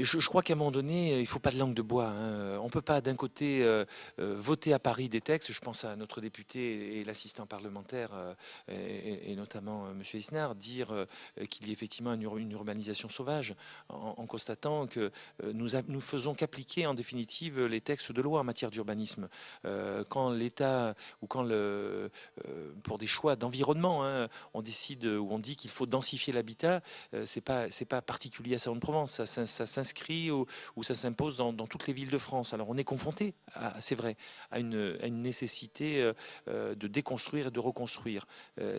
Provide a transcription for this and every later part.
Je crois qu'à un moment donné, il ne faut pas de langue de bois, hein. On ne peut pas d'un côté voter à Paris des textes, je pense à notre député et l'assistant parlementaire, et notamment M. Isnard, dire qu'il y a effectivement une urbanisation sauvage, en constatant que nous faisons qu'appliquer en définitive les textes de loi en matière d'urbanisme. Quand l'État, ou quand pour des choix d'environnement, hein, on décide ou on dit qu'il faut densifier l'habitat, c'est pas particulier à Salon-de-Provence, ça s'inscrit ou ça s'impose dans toutes les villes de France. Alors on est confronté, c'est vrai, à une nécessité de déconstruire et de reconstruire.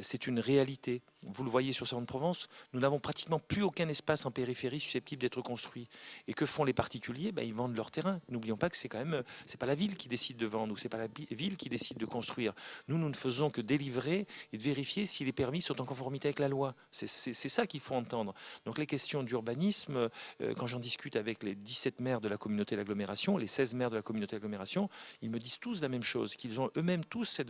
C'est une réalité. Vous le voyez sur Salon-de-Provence, nous n'avons pratiquement plus aucun espace en périphérie susceptible d'être construit. Et que font les particuliers? Ils vendent leur terrain. N'oublions pas que c'est quand même, c'est pas la ville qui décide de vendre, ou c'est pas la ville qui décide de construire. Nous ne faisons que délivrer et de vérifier si les permis sont en conformité avec la loi. C'est ça qu'il faut entendre. Donc les questions d'urbanisme, quand j'en discute avec les 17 maires de la communauté d'agglomération, les 16 maires de la communauté d'agglomération, ils me disent tous la même chose, qu'ils ont eux-mêmes tous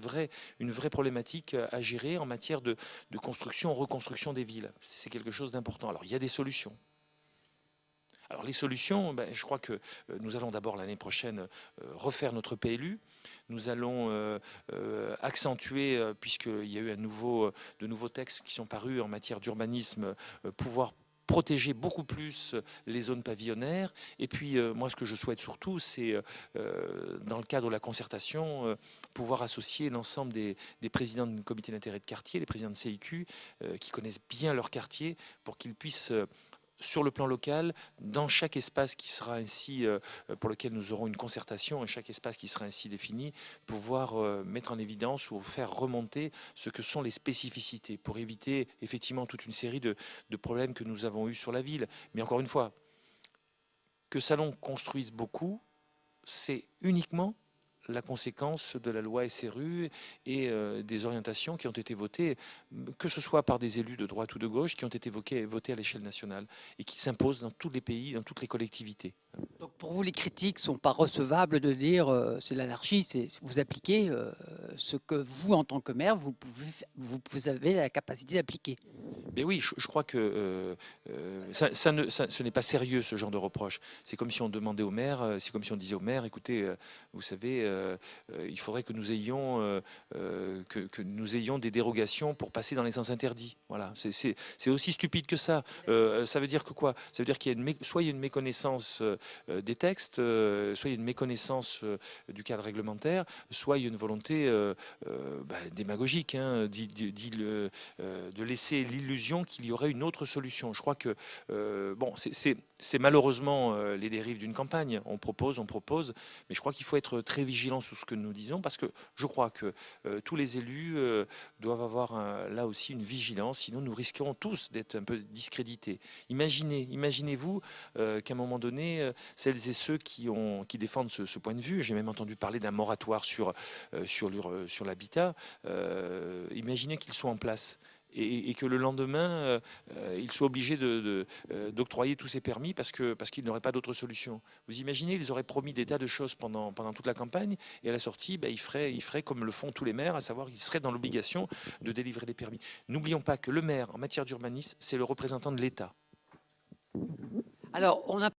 une vraie problématique à gérer en matière de construction, reconstruction des villes. C'est quelque chose d'important. Alors il y a des solutions. Alors les solutions, je crois que nous allons d'abord l'année prochaine refaire notre PLU. Nous allons accentuer, puisqu'il y a eu de nouveaux textes qui sont parus en matière d'urbanisme, pouvoir protéger beaucoup plus les zones pavillonnaires. Et puis, moi, ce que je souhaite surtout, c'est, dans le cadre de la concertation, pouvoir associer l'ensemble des présidents du comité d'intérêt de quartier, les présidents de CIQ, qui connaissent bien leur quartier, pour qu'ils puissent sur le plan local, dans chaque espace qui sera ainsi, pour lequel nous aurons une concertation, et chaque espace qui sera ainsi défini, pouvoir mettre en évidence ou faire remonter ce que sont les spécificités, pour éviter effectivement toute une série de problèmes que nous avons eus sur la ville. Mais encore une fois, que Salon construise beaucoup, c'est uniquement la conséquence de la loi SRU et des orientations qui ont été votées, que ce soit par des élus de droite ou de gauche, qui ont été votées à l'échelle nationale et qui s'imposent dans tous les pays, dans toutes les collectivités. Donc pour vous, les critiques ne sont pas recevables de dire c'est l'anarchie, vous appliquez ce que vous, en tant que maire, vous avez la capacité d'appliquer. Mais oui, je crois que ce n'est pas sérieux, ce genre de reproche. C'est comme si on demandait au maire, c'est comme si on disait au maire, écoutez, vous savez, il faudrait que nous ayons, que nous ayons des dérogations pour passer dans les sens interdits. Voilà, c'est aussi stupide que ça. Ça veut dire que quoi? Ça veut dire qu'il y a soit il y a une méconnaissance des textes, soit il y a une méconnaissance du cadre réglementaire, soit il y a une volonté démagogique, hein, de laisser l'illusion qu'il y aurait une autre solution. Je crois que bon, c'est malheureusement les dérives d'une campagne. On propose, mais je crois qu'il faut être très vigilant sur ce que nous disons, parce que je crois que tous les élus doivent avoir là aussi une vigilance, sinon nous risquerons tous d'être un peu discrédités. Imaginez-vous qu'à un moment donné, celles et ceux qui défendent ce point de vue, j'ai même entendu parler d'un moratoire sur l'habitat, imaginez qu'ils soient en place. Et que le lendemain, ils soient obligés d'octroyer tous ces permis parce qu'ils n'auraient pas d'autre solution. Vous imaginez, ils auraient promis des tas de choses pendant toute la campagne, et à la sortie, ils feraient comme le font tous les maires, à savoir qu'ils seraient dans l'obligation de délivrer des permis. N'oublions pas que le maire, en matière d'urbanisme, c'est le représentant de l'État. Alors, on a